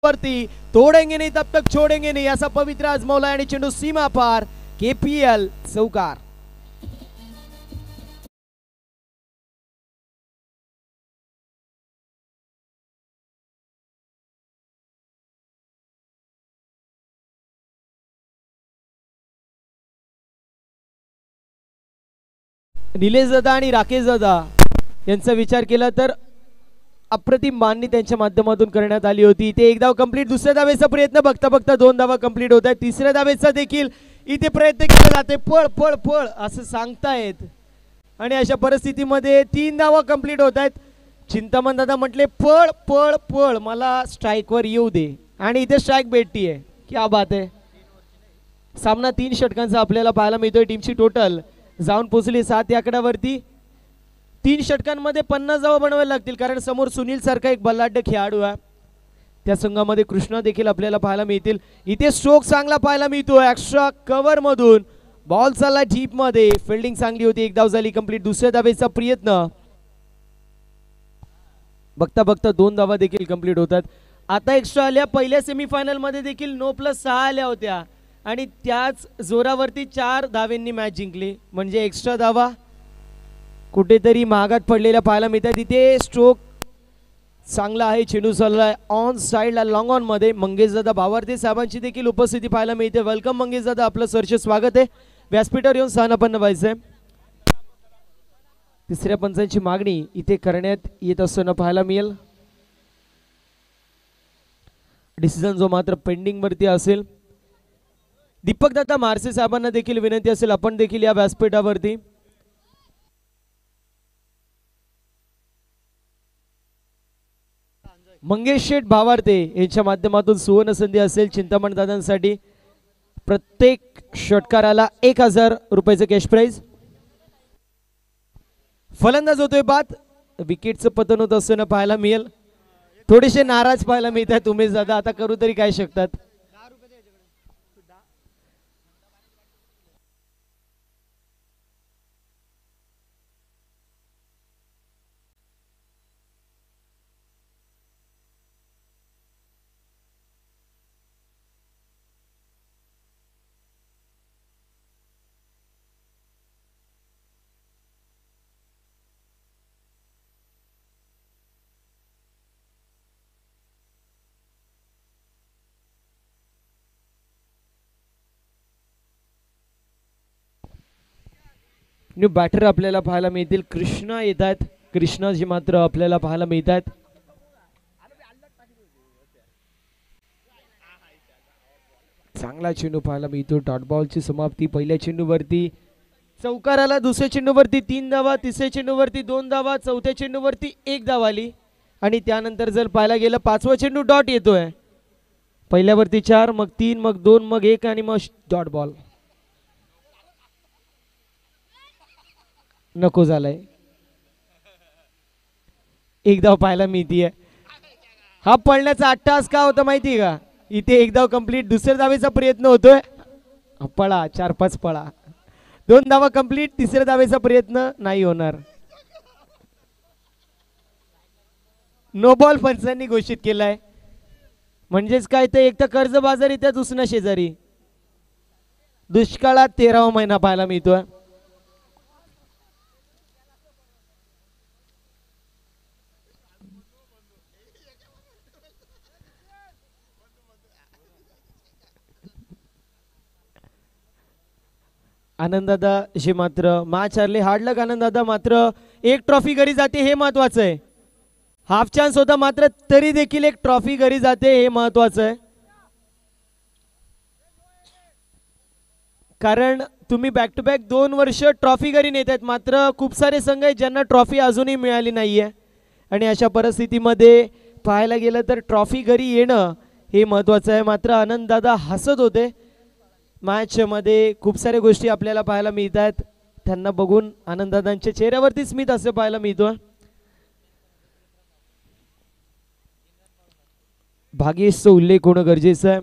वरती तोडेंगे नहीं तब तक छोडेंगे नहीं असा पवित्र आजमावला आणि चेंडू सीमा पार KPL चौकार. निलेश दादा आणि राकेश दादा यांचा विचार केला तर अप्रतिम मांडणी त्यांच्या माध्यमातून करण्यात आली होती. इथे एक धाव कंप्लीट. दुसऱ्या धावेचा प्रयत्न बघता बघता 2 धावा कंप्लीट होत आहेत. तिसऱ्या धावेचा देखील इथे प्रयत्न केला जाते. पळ पळ पळ असं सांगतायत आणि अशा परिस्थितीमध्ये 3 धावा कंप्लीट होत आहेत. चिंतामण दादा म्हटले पळ पळ पळ मला स्ट्राईकवर येऊ दे आणि इथे स्ट्राईक भेटतीये. क्या बात आहे. सामना 3 षटकांचा आपल्याला पाहायला मिळतोय. टीमची टोटल जाऊन पोहोचली 7 या आकड्यावरती. 3 षटकांमध्ये 50 धावा बनवायला लागतील कारण समोर सुनील सारखा एक बलाढ्य खेळाडू आहे. त्या संघामध्ये कृष्णा देखील आपल्याला पाहायला मिळतील. इथे स्ट्रोक चांगला पाहायला मिळतो. एक्स्ट्रा कव्हर मधून बॉल चालला डीप मध्ये. फिल्डिंग चांगली होती. एक धाव झाली कंप्लीट. दुसऱ्या धावेचा प्रयत्न बघता बघता 2 धावा देखील कंप्लीट होतात. आता एक्स्ट्रा आल्या. पहिल्या सेमीफायनल मध्ये देखील 9+6 आल्या होत्या आणि त्याच जोरावरती 4 धावेंनी मॅच जिंकली. म्हणजे एक्स्ट्रा धावा कुठेतरी महागात पडलेल्या पाहायला मिळतात. इथे स्ट्रोक चांगला आहे. चेंडू चाललाय ऑन साइडला लॉंग ऑन मध्ये. मंगेशदादा भावार्थी साहेबांची देखील उपस्थिती पाहायला मिळते. वेलकम मंगेशदादा, आपलं सरचे स्वागत आहे. व्यासपीठावर येऊन स्थानापन्न व्हायचंय. तिसऱ्या पंचांची मागणी इथे करण्यात येत असताना पाहायला मिळेल. डिसिजन जो मात्र पेंडिंग वरती असेल. दीपक दादा मारसे साहेबांना देखील विनंती असेल आपण देखील या व्यासपीठावरती. मंगेश शेठ भावार्थे यांच्या माध्यमातून सुवर्ण संधी असेल चिंतामण दादांसाठी. प्रत्येक षटकाराला 1000 रुपयाचं कॅश प्राइज. फलंदाज होतोय बाद. विकेटचं पतन होत असताना पाहायला मिळेल. थोडेसे नाराज पाहायला मिळतात उमेश दादा. आता करू तरी काय शकतात. न्यू बॅटर आपल्याला पाहायला मिळतील. कृष्णा येतात. कृष्णाजी मात्र आपल्याला पाहायला मिळतात. चांगला चेंडू पाहायला मिळतो. डॉट बॉलची समाप्ती पहिल्या चेंडूवरती. चौकाराला दुसऱ्या चेंडूवरती 3 धावा. तिसऱ्या चेंडूवरती 2 धावा. चौथ्या चेंडूवरती 1 धाव आली आणि त्यानंतर जर पाहायला गेलं 5वा चेंडू डॉट येतोय. पहिल्यावरती 4 मग 3 मग 2 मग 1 आणि मग डॉट बॉल. नको झालाय. 1 धाव पाहायला मिळतीये. हा पळण्याचा अट्टहास का होता माहितीये का. इथे 1 धाव कंप्लीट. दुसऱ्या धावेचा प्रयत्न होतोय. पळा 4-5 पळा. 2 धावा कंप्लीट. तिसऱ्या धावेचा प्रयत्न नाही होणार. नो बॉल पंचांनी घोषित केलाय. म्हणजेच काय ते एक तर कर्जबाजारी त्या दुसऱ्या शेजारी. दुष्काळात 13वा महिना पाहायला मिळतोय. आनंददादा जे मात्र मॅच हरले. हार्डलक आनंददादा मात्र एक ट्रॉफी घरी जाते हे महत्वाचं आहे. हाफ चान्स होता मात्र तरी देखील एक ट्रॉफी घरी जाते हे महत्वाचं आहे. कारण तुम्ही बॅक टू बॅक 2 वर्ष ट्रॉफी घरी नेत आहेत. मात्र खूप सारे संघ आहेत ज्यांना ट्रॉफी अजूनही मिळाली नाहीये आणि अशा परिस्थितीमध्ये पाहायला गेलं तर ट्रॉफी घरी येणं हे महत्वाचं आहे. मात्र आनंददादा हसत होते. मॅच मध्ये खूप साऱ्या गोष्टी आपल्याला पाहायला मिळतात. त्यांना बघून आनंददादांच्या चेहऱ्यावरती स्मित असे पाहायला मिळतो. भाग्येशचा उल्लेख होणं गरजेचं आहे.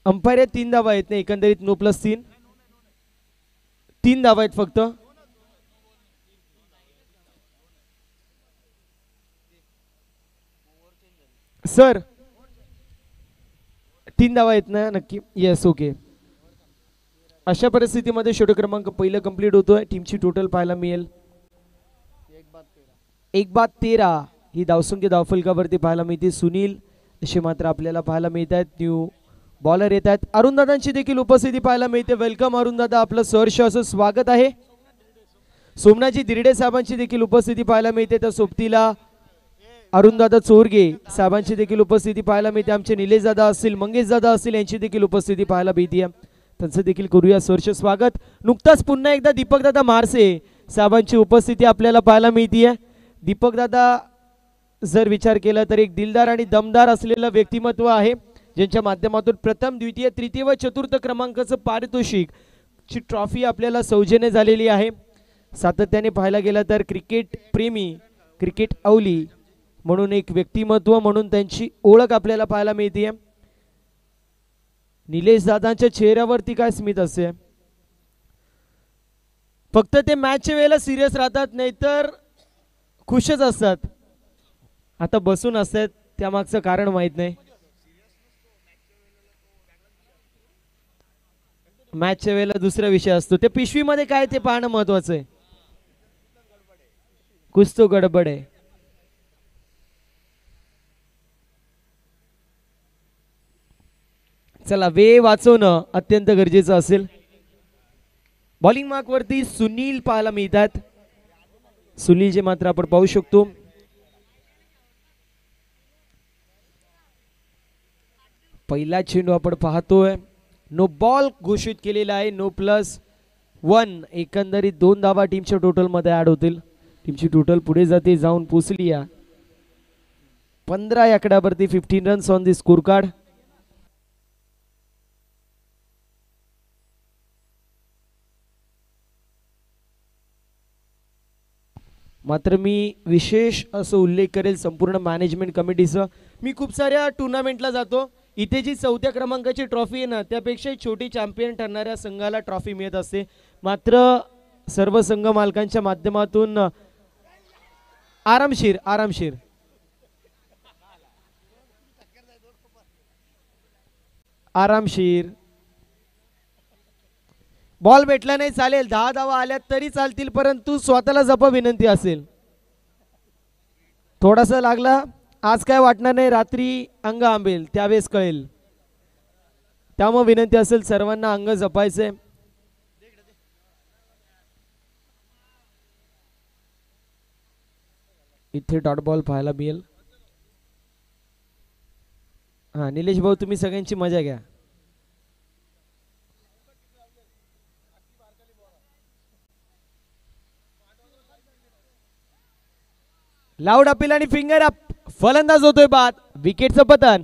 अंपायर 3 धावा आहेत ना एकंदरीत, नो प्लस 3, 3 धावा आहेत फक्त. सर 3 धावा आहेत ना नक्की? Yes, okay. अशा परिस्थितीमध्ये षटक क्रमांक पहिला कंप्लीट होतोय. टीमची टोटल पाहायला मिळेल 1/13 ही धावसंख्या धावफलकावरती पाहायला मिळते. सुनील असे मात्र आपल्याला पाहायला मिळत आहेत. न्यू बॉलर येत आहेत. अरुण दादांची देखील उपस्थिती पाहायला मिळते. वेलकम अरुण दादा, आपलं सहर्ष असं स्वागत आहे. सोमनाथजी दिरडे साहेबांची देखील उपस्थिती पाहायला मिळते. तर सोबतीला अरुणदादा चोरगे साहेबांची देखील उपस्थिती पाहायला मिळते. आमचे निलेश दादा असतील, मंगेश दादा असतील, यांची देखील उपस्थिती पाहायला मिळते. त्यांचं देखील करूया सहर्ष स्वागत. नुकताच पुन्हा एकदा दीपक दादा मारसे साहेबांची उपस्थिती आपल्याला पाहायला मिळते. दीपक दादा जर विचार केला तर एक दिलदार आणि दमदार असलेलं व्यक्तिमत्व आहे, ज्यांच्या माध्यमातून प्रथम, द्वितीय, तृतीय व चतुर्थ क्रमांकाचं पारितोषिक ची ट्रॉफी आपल्याला सौजन्य झालेली आहे. सातत्याने पाहायला गेलं तर क्रिकेट प्रेमी, क्रिकेट अवली म्हणून एक व्यक्तिमत्व म्हणून त्यांची ओळख आपल्याला पाहायला मिळते. निलेश दादांच्या चेहऱ्यावरती काय स्मित असते, फक्त ते मॅचच्या वेळेला सिरियस राहतात, नाहीतर खुशच असतात. आता बसून असतात, त्यामागचं कारण माहित नाही. मॅचच्या वेळेला दुसरा विषय असतो. ते पिशवीमध्ये काय ते पाहणं महत्वाचं आहे. कुछ तो गडबड आहे. चला, वेळ वाचवणं अत्यंत गरजेचं असेल. बॉलिंग मार्क वरती सुनील पाहायला मिळतात. सुनील जे मात्र आपण पाहू शकतो पहिला चेंडू आपण पाहतोय. नो बॉल घोषित केलेला आहे. No plus 1. एकंदरीत 2 धावा टीमच्या टोटल मध्ये ऍड होतील. टीमची टोटल पुढे जाते, जाऊन पोचली या 15 या आकड्यावरती. 15 runs on the score card. मात्र मी विशेष असं उल्लेख करेल संपूर्ण मॅनेजमेंट कमिटीचा. मी खूप साऱ्या टुर्नामेंटला जातो, इथे जी 4थ्या क्रमांकाची ट्रॉफी आहे ना, त्यापेक्षा छोटी चॅम्पियन ठरणाऱ्या संघाला ट्रॉफी मिळत असते. मात्र सर्व संघ मालकांच्या माध्यमातून आरामशीर आरामशीर आरामशीर बॉल भेटला नाही चालेल, 10 धावा आल्यात तरी चालतील, परंतु स्वतःला जपा विनंती असेल. थोडासा लागला आज काय वाटणार नाही, रात्री अंग आंबेल त्यावेळेस कळेल. त्यामुळे विनंती असेल सर्वांना अंग जपायचे. इथे डॉट बॉल पाहायला मिळेल. हा निलेश भाऊ, तुम्ही सगळ्यांची मजा घ्या. लाऊड अपील आणि फिंगर अप. फलंदाज होतोय बाद. विकेटचं पतन.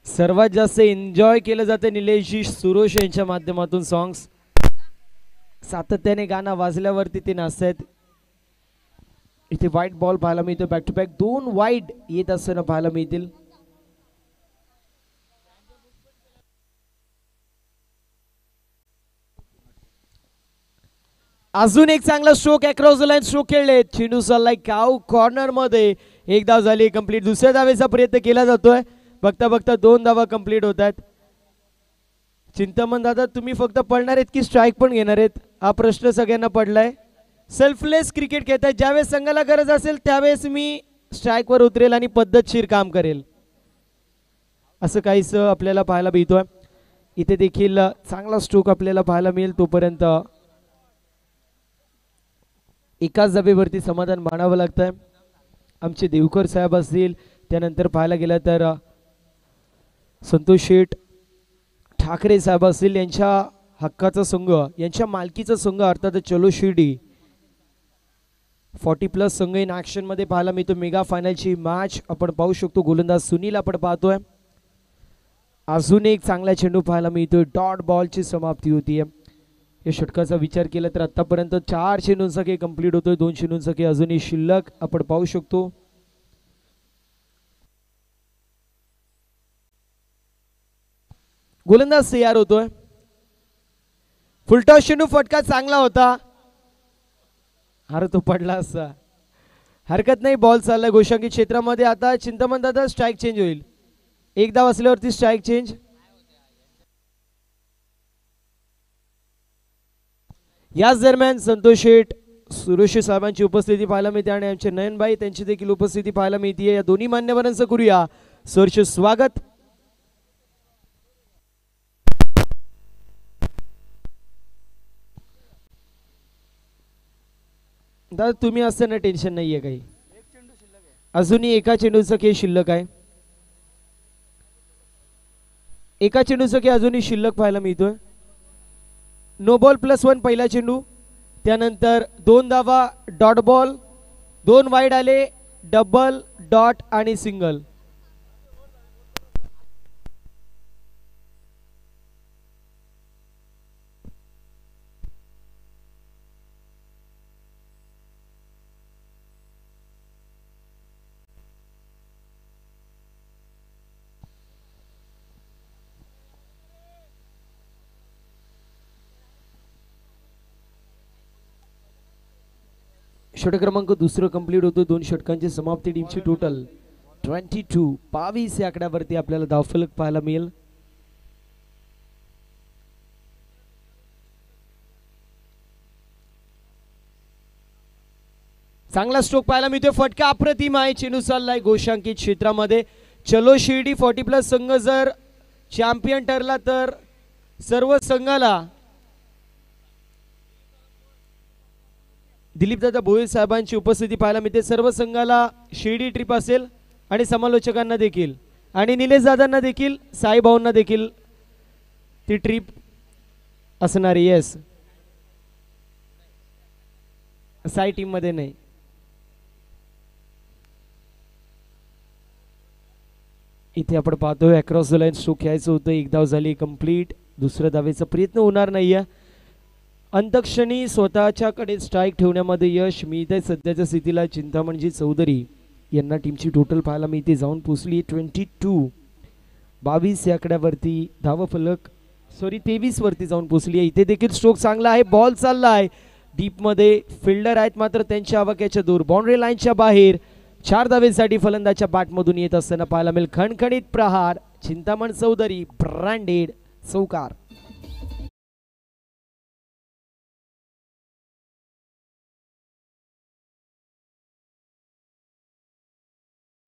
सर्वात जास्त एन्जॉय केलं जातं निलेशजी सुरोश यांच्या माध्यमातून. सॉंग्स सातत्याने गाणं वाजल्यावरती ते नाचतात. इथे वाईट बॉल पाहायला मिळतो. बॅक टू बॅक 2 वाईट येत असताना पाहायला मिळतील. अजून एक चांगला stroke across the line stroke खेळले. चेंडू चाललाय काव कॉर्नर मध्ये. एक धाव झाली कंप्लीट. दुसऱ्या धावेचा प्रयत्न केला जातोय. बघता बघता 2 धावा कंप्लीट होत आहेत. चिंतामण दादा, तुम्ही फक्त पडणार आहेत की स्ट्राईक पण घेणार आहेत, हा प्रश्न सगळ्यांना पडलाय. सेल्फलेस क्रिकेट खेळताय. ज्यावेळेस संघाला गरज असेल त्यावेळेस मी स्ट्राईकवर उतरेल आणि पद्धतशीर काम करेल असं काहीच आपल्याला पाहायला मिळतोय. इथे देखील चांगला स्ट्रोक आपल्याला पाहायला मिळेल. तोपर्यंत एकाच जागेवरती समाधान मानावं लागतंय. आमचे देवकर साहेब असतील, त्यानंतर पाहायला गेलं तर संतोष शेठ ठाकरे साहेब असतील, यांच्या हक्काचा संघ, यांच्या मालकीचा संघ अर्थात चलो शिर्डी 40+ संघ इन ऍक्शन मध्ये पाहायला मिळतो. मेगा फायनलची मॅच आपण पाहू शकतो. गोलंदाज सुनील आपण पाहतोय. अजून एक चांगला चेंडू पाहायला मिळतोय. डॉट बॉलची समाप्ती होतीये. या षटकाचा विचार केला तर आतापर्यंत 4 चेंडूंसाठी कंप्लीट होतोय. 2 चेंडूंसाठी अजूनही शिल्लक आपण पाहू शकतो. गोलंदाज तयार होतोय. फुलटॉस चेंडू फटका चांगला होता. अरे तो पडला असता. हरकत नाही. बॉल चाललाय गोशांकी क्षेत्रामध्ये. आता चिंतामण दादा स्ट्राईक चेंज होईल. एक धाव असल्यावरती स्ट्राईक चेंज. याच दरम्यान संतोष शेठ सुरेश साहेबांची उपस्थिती पाहायला मिळते आणि आमचे नयनबाई त्यांची देखील उपस्थिती पाहायला मिळते. या दोन्ही मान्यवरांचं करूया सहर्ष स्वागत. दादा तुम्ही असताना टेन्शन नाहीये काही. अजूनही एका चेंडूचा खेळ शिल्लक आहे. एका चेंडूचा खेळ अजूनही शिल्लक पाहायला मिळतोय. नो बॉल +1 पहिला चेंडू. त्यानंतर 2 धावा, डॉट बॉल, 2 वाईड आले, डबल, डॉट आणि सिंगल. षटक क्रमांक दुसरं कंप्लीट होतो. 2 षटकांची समाप्ती. टीमची टोटल 22 या आकड्यावरती आपल्याला धावफलक पाहायला मिळेल. चांगला स्ट्रोक पाहायला मिळतोय. फटका अप्रतिम आहे. चेंडू चाललाय गोशांकित क्षेत्रामध्ये. चलो शिर्डी 40+ संघ जर चॅम्पियन ठरला तर सर्व संघाला दिलीपदादा भोये साहेबांची उपस्थिती पाहायला मिळते. सर्व संघाला शिर्डी ट्रिप असेल आणि समालोचकांना देखील आणि निलेश दादांना देखील, साईभाऊंना देखील ती ट्रिप असणार. येस, साई टीम मध्ये नाही. इथे आपण पाहतोय अक्रॉस द लाईन स्ट्रोक घ्यायचं होतं. 1 धाव झाली कंप्लीट. दुसऱ्या धावेचा प्रयत्न होणार नाहीये. अंतक्षणी स्वतःच्याकडे स्ट्राईक ठेवण्यामध्ये यश मिळतंय सध्याच्या स्थितीला. चिंतामणजी चौधरी यांना टीमची टोटल पाहायला मिळते. जाऊन पोचली 22 या आकड्यावरती. धावफलक 23 वरती जाऊन पोचली आहे. इथे देखील स्ट्रोक चांगला आहे. बॉल चालला आहे डीप मध्ये. फिल्डर आहेत मात्र त्यांच्या आवाक्याच्या दूर. बाउंड्री लाईनच्या बाहेर. 4 धावेसाठी फलंदाच्या बॅटमधून येत असताना पाहायला मिळेल. खणखणीत प्रहार. चिंतामण चौधरी ब्रँडेड चौकार.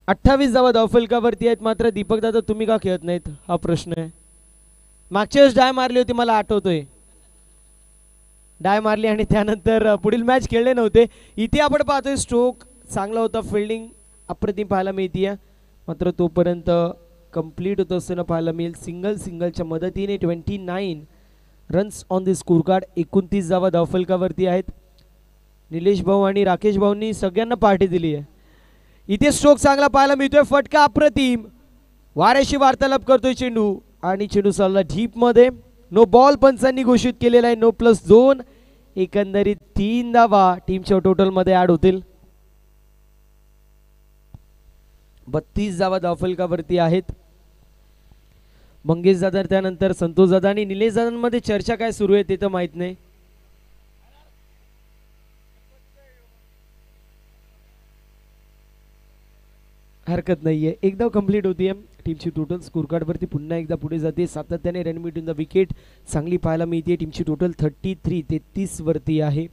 28 धावा धावफलकावरती आहेत. मात्र दीपक दादा तुम्ही का खेळत नाहीत हा प्रश्न आहे. मागच्या वेळेस डाय मारली होती मला आठवतोय. डाय मारली आणि त्यानंतर पुढील मॅच खेळले नव्हते. इथे आपण पाहतोय स्ट्रोक चांगला होता. फिल्डिंग अप्रतिम पाहायला मिळते. मात्र तोपर्यंत कंप्लीट होत असताना पाहायला मिळेल. सिंगलच्या मदतीने 29 runs on the score card. 29 धावा धावफलकावरती आहेत. निलेश भाऊ आणि राकेश भाऊंनी सगळ्यांना पार्टी दिली आहे. इथे स्ट्रोक चांगला पाहायला मिळतोय. फटका अप्रतिम. वाऱ्याशी वार्तालाप करतोय चेंडू आणि चेंडू चालला डीप मध्ये. नो बॉल पंचांनी घोषित केलेला आहे. नो +2. एकंदरीत 3 धावा टीमच्या टोटल मध्ये ऍड होतील. 32 धावा धावफलकावरती आहेत. मंगेश दादा त्यानंतर संतोष दादा आणि निलेश दादांमध्ये चर्चा काय सुरू आहे ते तर माहित नाही. हरकत नाहीये. एक धाव कंप्लीट होतीये. टीमची टोटल स्कोर कार्ड वरती पुन्हा एकदा पुढे जाते. सातत्याने रन मिळून द विकेट चांगली पाहायला मिळते. टीमची टोटल 33 वरती आहे.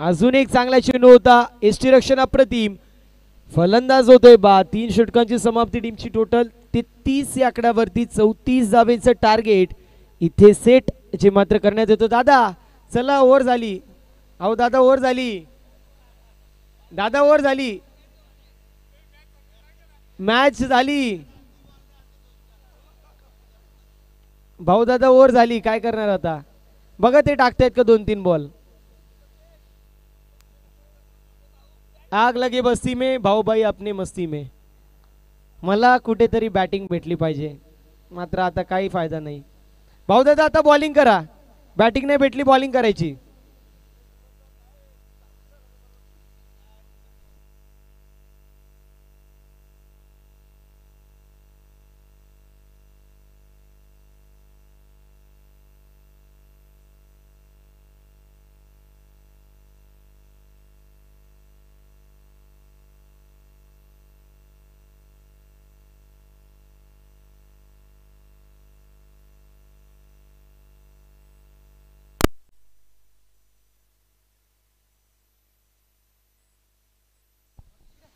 अजून एक चांगला चेंडू होता. एसटी रक्षण अप्रतिम. फलंदाज होतोय बा. 3 षटकांची समाप्ती टीमची टोटल 33 या आकड्यावरती 34 धावेचं टार्गेट इथे सेट जे मात्र करण्यात येतो. दादा चला ओव्हर झाली. अहो दादा ओव्हर झाली. दादा ओव्हर झाली. मॅच झाली. भाऊ दादा ओव्हर झाली. काय करणार आता. बघा ते टाकतायत का 2-3 बॉल. आग लगे बस्ती में भाऊ भाई अपनी मस्ती में. मला कुठेतरी बॅटिंग भेटली पाहिजे मात्र आता काही फायदा नाही. भाऊ दादा आता बॉलिंग करा. बॅटिंग नाही भेटली बॉलिंग करायची.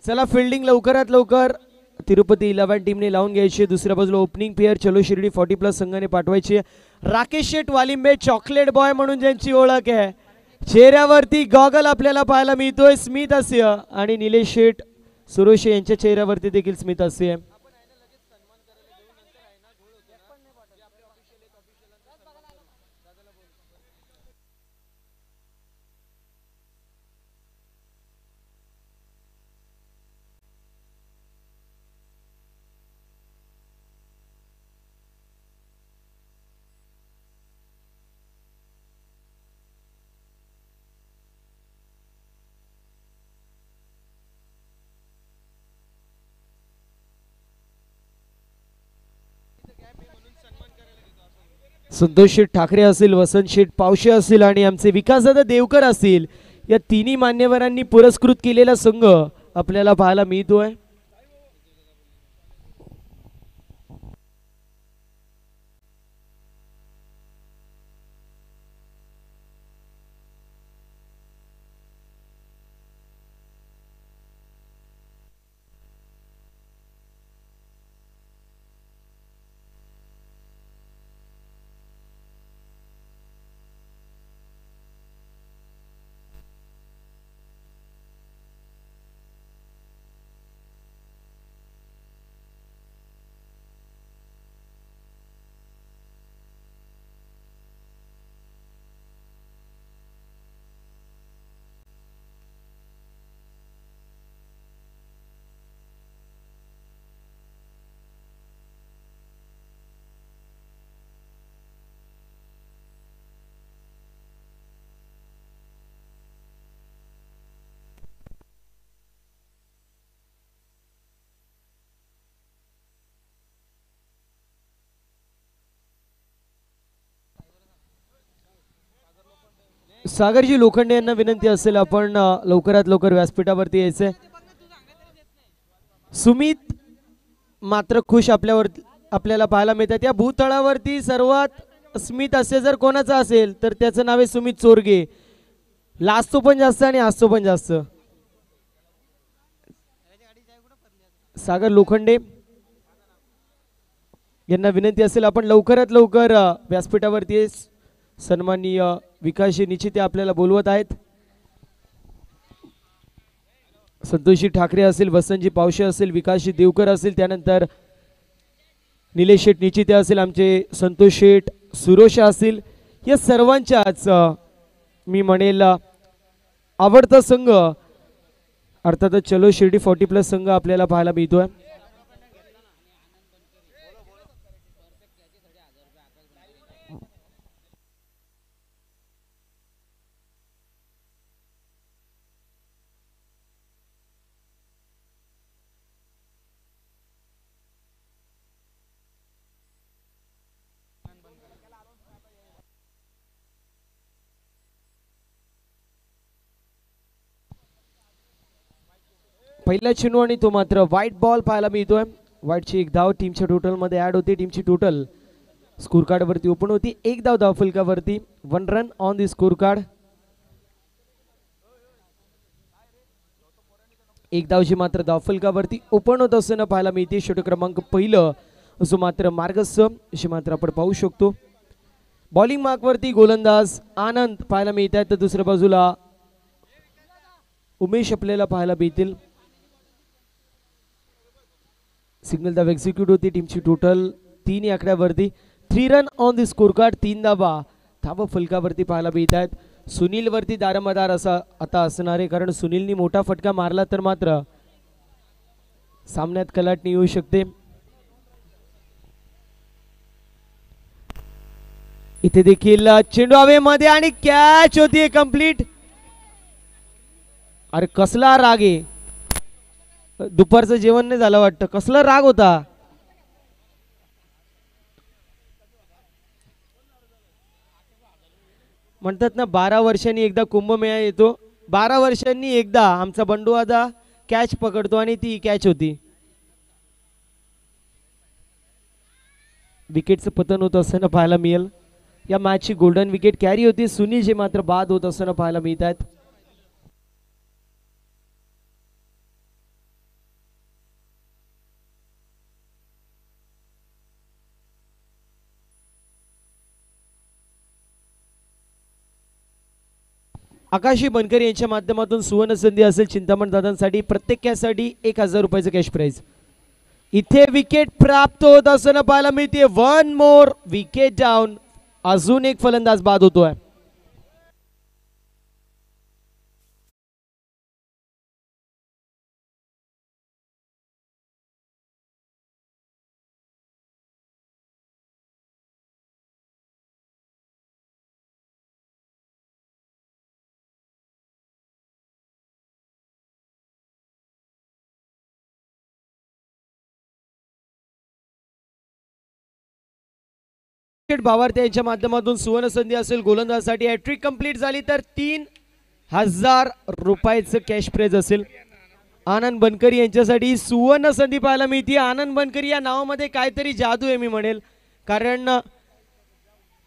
चला फिल्डिंग लवकरात लवकर तिरुपती 11 टीमने लावून घ्यायची. दुसऱ्या बाजूला ओपनिंग पेअर चलो शिर्डी 40+ संघाने पाठवायची. राकेश शेठ वालिंबे चॉकलेट बॉय म्हणून ज्यांची ओळख आहे. चेहऱ्यावरती गॉगल आपल्याला पाहायला मिळतोय स्मित हास्य आणि निलेश शेठ सुरोशे यांच्या चेहऱ्यावरती देखील स्मित हास्य आहे. संतोष शेठ ठाकरे असतील, वसंत शेठ पावशे असतील आणि आमचे विकासदादा देवकर असतील या तिन्ही मान्यवरांनी पुरस्कृत केलेला संघ आपल्याला पाहायला मिळतोय. सागरजी लोखंडे यांना विनंती असेल आपण लवकरात लवकर व्यासपीठावरती यायचंय. सुमित मात्र खुश आपल्याला पाहायला मिळतात. या भूतळावरती सर्वात स्मित हास्य जर कोणाचं असेल तर त्याचं नाव आहे सुमित चोरगे. लाजतो पण जास्त आणि हसतो पण जास्त. सागर लोखंडे यांना विनंती असेल आपण लवकरात लवकर व्यासपीठावरती सन्माननीय विकासजी निश्चिते आपल्याला बोलवत आहेत. संतोषजी ठाकरे असेल, वसंतजी पावशे असेल, विकासजी देवकर असेल, त्यानंतर निलेश शेठ निश्चिते असेल, आमचे संतोष शेठ सुरोशे असतील. या सर्वांच्याच मी म्हणेल आवडता संघ अर्थातच चलो शिर्डी 40+ संघ आपल्याला पाहायला मिळतोय. पहिला चेंडू आणि तो मात्र व्हाईट बॉल पाहायला मिळतोय. व्हाईटची एक धाव टीमच्या टोटल मध्ये ऍड होती. टीमची टोटल स्कोर कार्ड वरती ओपन होती. एक धाव धाव फलकावरती 1 run on the score card. एक धावची मात्र धावफलकावरती ओपन होत असताना पाहायला मिळते. षटक क्रमांक पहिलं असो मात्र मार्गस्थ अशी मात्र आपण पाहू शकतो. बॉलिंग मार्कवरती गोलंदाज आनंद पाहायला मिळत आहेत, तर दुसऱ्या बाजूला उमेश आपल्याला पाहायला मिळतील. सिंगल धाव एक्झिक्यूट होती. टीमची टोटल 3 या आकड्यावरती 3 run on the score card. 3 धावा धाव फलकावरती पाहायला मिळत आहेत. सुनील वरती दारमदार असा आता असणार आहे, कारण सुनीलनी मोठा फटका मारला तर मात्र सामन्यात कलाटणी येऊ शकते. इथे देखील चेंडू हवेमध्ये आणि कॅच होतीये कंप्लीट. अरे कसला राग आहे, दुपारचं जेवण नाही झालं वाटतं, कसला राग होता. म्हणतात ना 12 वर्षांनी एकदा कुंभमेळा येतो, 12 वर्षांनी एकदा आमचा बंडू दादा कॅच पकडतो आणि ती कॅच होती. विकेटचं पतन होत असताना पाहायला मिळेल. या मॅचची गोल्डन विकेट कॅरी होती. सुनील जे मात्र बाद होत असताना पाहायला मिळत आहेत. आकाशी बनकर यांच्या माध्यमातून सुवर्ण संधी असेल चिंतामण दादांसाठी. प्रत्येक कॅचसाठी 1000 रुपयाचं कॅश प्राइज. इथे विकेट प्राप्त होत असताना पाहायला मिळते. 1 मोर विकेट डाऊन. अजून एक फलंदाज बाद होतोय. भावार्थी यांच्या माध्यमातून सुवर्ण संधी असेल गोलंदाजासाठी. हॅट्रिक कंप्लीट झाली तर 3000 रुपयाचं कॅश प्राइज असेल. आनंद बनकरी यांच्यासाठी सुवर्ण संधी पाहायला मिळते. आनंद बनकरी या नावामध्ये काहीतरी जादू आहे मी म्हणेल, कारण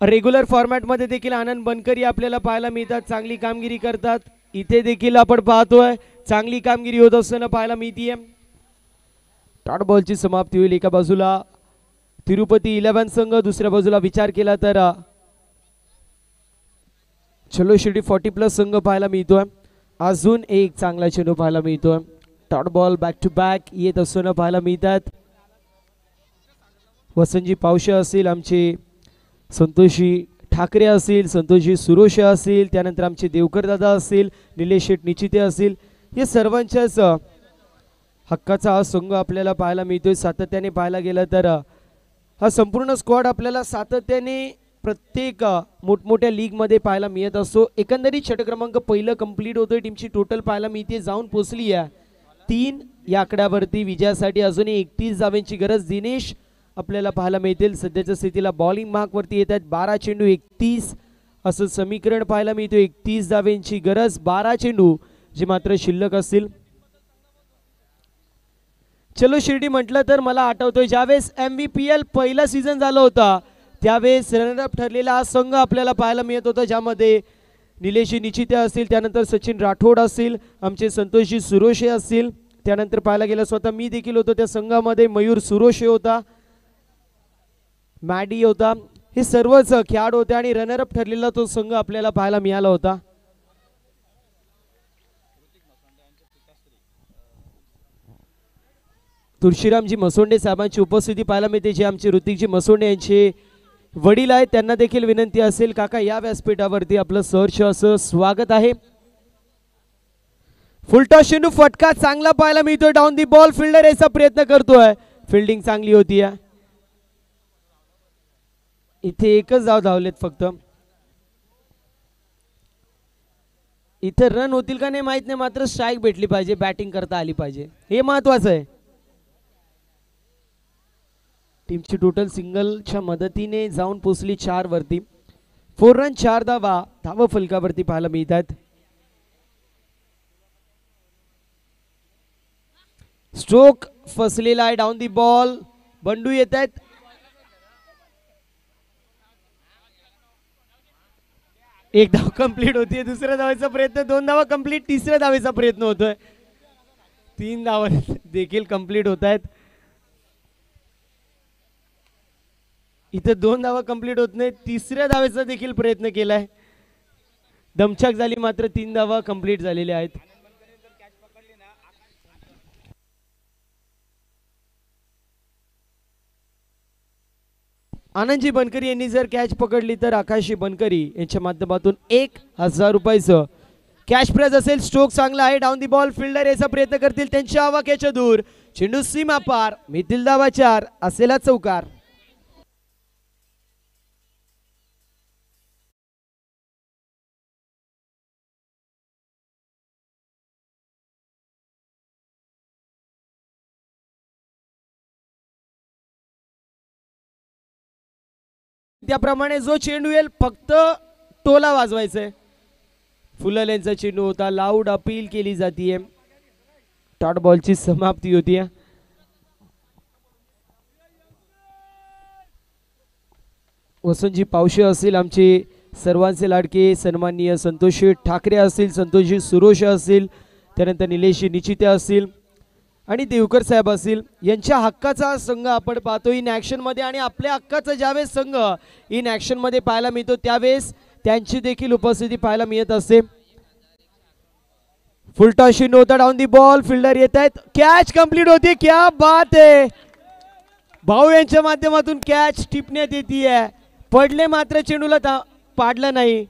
रेग्युलर फॉर्मॅटमध्ये देखील आनंद बनकरी आपल्याला पाहायला मिळतात, चांगली कामगिरी करतात. इथे देखील आपण पाहतोय चांगली कामगिरी होत असताना पाहायला मिळते. डॉट बॉलची समाप्ती होईल. एका बाजूला तिरुपती 11 संघ, दुसऱ्या बाजूला विचार केला तर चलो शिर्डी 40+ संघ पाहायला मिळतोय. अजून एक चांगला चेंडू पाहायला मिळतोय. Dot ball back to back येत असताना पाहायला मिळतात. वसंतजी पावशे असतील, आमचे संतोषी ठाकरे असतील, संतोषजी सुरोशे असतील, त्यानंतर आमचे देवकर दादा असतील, निलेश शेठ निचिते असतील, हे सर्वांच्याच हक्काचा हा संघ आपल्याला पाहायला मिळतोय. सातत्याने पाहायला गेलं तर हा संपूर्ण स्क्वॉड आपल्याला सातत्याने प्रत्येक मोठमोठ्या लीगमध्ये पाहायला मिळत असतो. एकंदरीत षटक क्रमांक पहिलं कंप्लीट होतोय. टीमची टोटल पाहायला मिळते जाऊन पोचली आहे 3 या आकड्यावरती. विजयासाठी अजूनही 31 धावांची गरज. दिनेश आपल्याला पाहायला मिळतील. सध्याच्या स्थितीला बॉलिंग मार्कवरती येत आहेत. 12 चेंडू 31 असं समीकरण पाहायला मिळतो. 31 धावांची गरज, 12 चेंडू जे मात्र शिल्लक असतील. चलो शिर्डी म्हटलं तर मला आठवतोय ज्यावेळेस MVPL पहिला सीझन झाला होता त्यावेळेस रनरअप ठरलेला हा संघ आपल्याला पाहायला मिळत होता, ज्यामध्ये निलेशजी निचिते असतील, त्यानंतर सचिन राठोड असतील, आमचे संतोषजी सुरोशे असतील, त्यानंतर पाहायला गेलं स्वतः मी देखील होतो त्या संघामध्ये. मयूर सुरोशे होता, मॅडी होता, हे सर्वच खेळाडू होते आणि रनरअप ठरलेला तो संघ आपल्याला पाहायला मिळाला होता. तुळशीरामजी मसोंडे साहेबांची उपस्थिती पाहायला मिळते, जे आमचे ऋतिकजी मसोंडे यांचे वडील आहेत. त्यांना देखील विनंती असेल काका या व्यासपीठावरती आपलं सहर्ष असं स्वागत आहे. फुलटॉस चेंडू फटका चांगला पाहायला मिळतोय. डाऊन दी बॉल फिल्डर याचा प्रयत्न करतोय. फिल्डिंग चांगली होती. इथे एकच धाव धावलेत फक्त. इथे रन होतील का नाही माहित नाही, मात्र स्ट्राईक भेटली पाहिजे, बॅटिंग करता आली पाहिजे, हे महत्वाचं आहे. टीमची टोटल सिंगलच्या मदतीने जाऊन पोचली 4 वरती. 4 रन 4 धावा धाव फलकावरती पाहायला मिळतात. स्ट्रोक फसलेला आहे. डाऊन दी बॉल बंडू येत आहेत. एक धाव कंप्लीट होतीये. दुसऱ्या धावेचा प्रयत्न, 2 धावा कंप्लीट, तिसऱ्या धावेचा प्रयत्न होतोय. 3 धावा देखील कंप्लीट होत आहेत. इथे 2 धावा कंप्लीट होत नाही. तिसऱ्या धावेचा देखील प्रयत्न केलाय. दमछाक झाली मात्र 3 धावा कंप्लीट झालेल्या आहेत. आनंदजी बनकरी यांनी जर कॅच पकडली तर आकाशी बनकरी यांच्या माध्यमातून 1000 रुपयाचं कॅश प्राइज असेल. स्ट्रोक चांगला आहे. डाऊन दी बॉल फिल्डर याचा प्रयत्न करतील. त्यांच्या आवाक्याच्या दूर चेंडू सीमा पार. मिथिल धावा 4 असेला चौकार. त्याप्रमाणे जो चेंडू येईल फक्त टोला वाजवायचंय. फुलल यांचा चेंडू होता. लाऊड अपील केली जातीये. डॉट बॉलची समाप्ती होती. वसंतजी पावशे असतील आमचे सर्वांचे लाडके सन्माननीय संतोषजी ठाकरे असतील, संतोषजी सुरोश असतील, त्यानंतर निलेशजी निचिते असतील आणि देवकर साहेब असतील. यांच्या हक्काचा संघ आपण पाहतो इन ॲक्शन मध्ये. आणि आपल्या हक्काचा ज्यावेळेस संघ इन ॲक्शन मध्ये पाहायला मिळतो त्यावेळेस त्यांची देखील उपस्थिती पाहायला मिळत असते. फुलटॉशी नव्हता. डाऊन दी बॉल फिल्डर येत आहेत. कॅच कंप्लीट होती. क्या बात आहे. भाऊ यांच्या माध्यमातून कॅच टिपण्यात येते. पडले मात्र चेंडूला पाडलं नाही.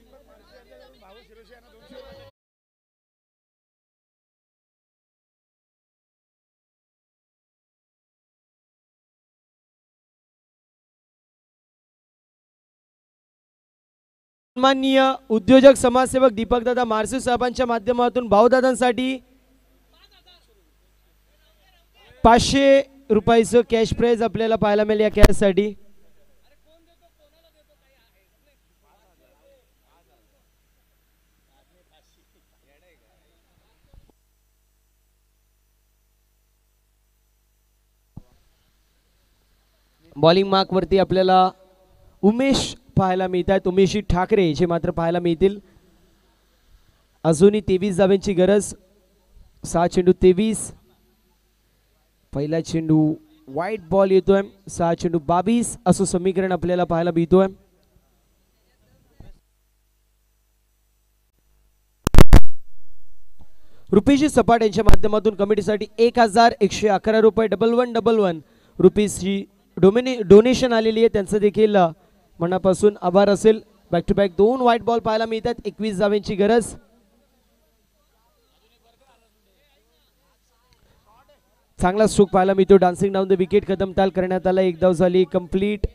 सन्माननीय उद्योजक समाजसेवक दीपकदादा मारसू साहेबांच्या माध्यमातून भाऊदादांसाठी 500 रुपयाचं कॅश प्राइज आपल्याला पाहायला मिळेल. या कॅश साठी बॉलिंग मार्क वरती आपल्याला उमेश पाहायला मिळत आहेत. उमेशजी ठाकरे जे मात्र पाहायला मिळतील. अजूनही 23 धाव्यांची गरज. 6 चेंडू 23. पहिला चेंडू वाईट बॉल येतोय. 6 चेंडू 22 असं समीकरण आपल्याला पाहायला मिळतोय. रुपीजी सपाट यांच्या माध्यमातून कमिटीसाठी 1111 रुपये 1111 रुपीजची डोनेशन आलेली आहे. त्यांचं देखील मनापासून आभार असेल. Back to back 2 white ball पाहायला मिळतात. 21 धाव्यांची गरज. चांगला स्ट्रोक पाहायला मिळतो. डान्सिंग डाऊन द विकेट कदमताल करण्यात आला. 1 धाव झाली कंप्लीट.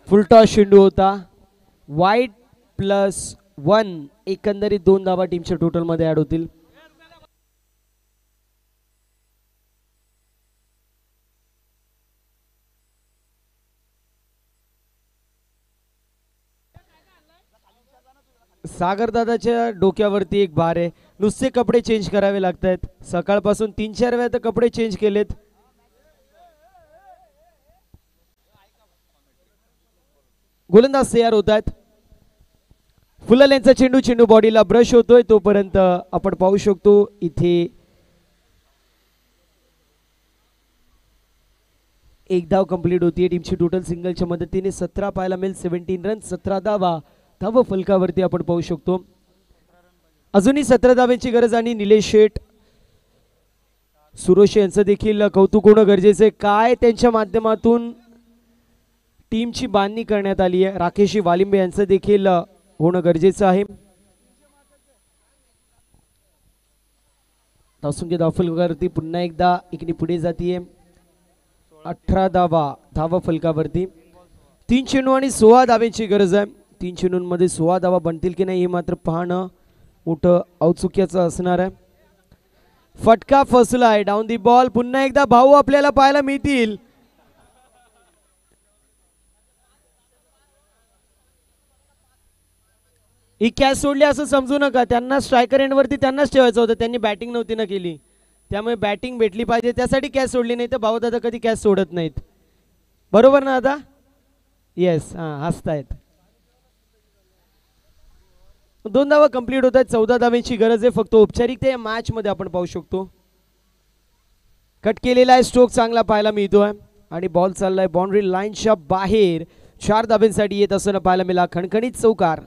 फुलटॉस चेंडू होता. वाईट +1 एकंदरीत 2 धावा टीमच्या टोटल मध्ये ऍड होतील. सागर दादाच्या डोक्यावरती एक भार आहे. नुसते कपडे चेंज करावे लागत आहेत. सकाळपासून 3-4 वेळा तर कपडे चेंज केलेत. गोलंदाज तयार होत आहेत. फुलल यांचा चेंडू बॉडीला ब्रश होतोय. तोपर्यंत आपण पाहू शकतो इथे 1 धाव कंप्लीट होतीये. टीमची टोटल सिंगलच्या मदतीने 17 पाहायला मिळेल. 17 रन 17 धावा. धाव फलकावरती आपण पाहू शकतो. अजूनही 17 धाव्यांची गरज. आणि निलेश शेठ सुरोश यांचं देखील कौतुक होणं गरजेचं आहे. काय त्यांच्या माध्यमातून टीमची बांधणी करण्यात आली आहे. राकेश वालिंबे यांचं देखील होणं गरजेचं आहे. धावसंख्या धावफलकावरती पुन्हा एकदा इकडे पुढे जातीये. 18 धावा धाव फलकावरती. 3 चेंडू आणि 16 धाव्यांची गरज आहे. 3 चेंडूंमध्ये 16 धावा बनतील की नाही हे मात्र पाहणं मोठं औत्सुक्याचं असणार आहे. फटका फसला आहे. Down the ball. पुन्हा एकदा भाऊ आपल्याला पाहायला मिळतील. ही कॅच सोडली असं समजू नका, त्यांना स्ट्रायकर एंडवरती त्यांनाच ठेवायचं होतं, त्यांनी बॅटिंग नव्हती ना केली, त्यामुळे बॅटिंग भेटली पाहिजे त्यासाठी कॅच सोडली, नाही तर भाऊदादा कधी कॅच सोडत नाहीत. बरोबर ना दादा? येस, हां हसतायत. 2 धावा कंप्लीट होत आहेत. 14 धाव्यांची गरज आहे फक्त. औपचारिकता या मॅच मध्ये आपण पाहू शकतो. कट केलेला आहे, स्ट्रोक चांगला पाहायला मिळतोय आणि बॉल चाललाय बाउंड्री लाईनच्या बाहेर. 4 धाब्यांसाठी येत असताना पाहायला मिळाला खणखणीत चौकार.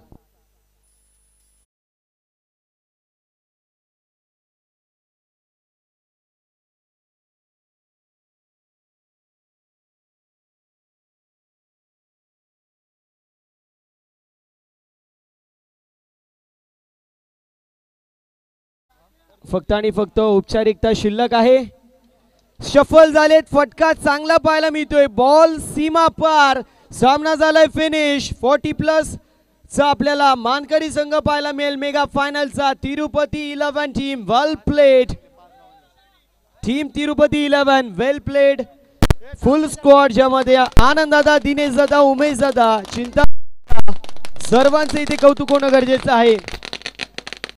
फक्त आणि फक्त औपचारिकता शिल्लक आहे. शफल झालेत, फटका चांगला पाहायला मिळतोय, बॉल सीमा पार, सामना झालाय फिनिश. 40+ चा आपल्याला मानकरी संघ पाहायला मिळेल मेगा फायनलचा. तिरुपती 11 टीम वेल प्लेड. टीम तिरुपती 11 वेल प्लेड. फुल स्क्वॉड ज्यामध्ये आनंद दादा, दिनेश दादा, उमेश दादा, चिंता, सर्वांचे इथे कौतुक होणं गरजेचं आहे.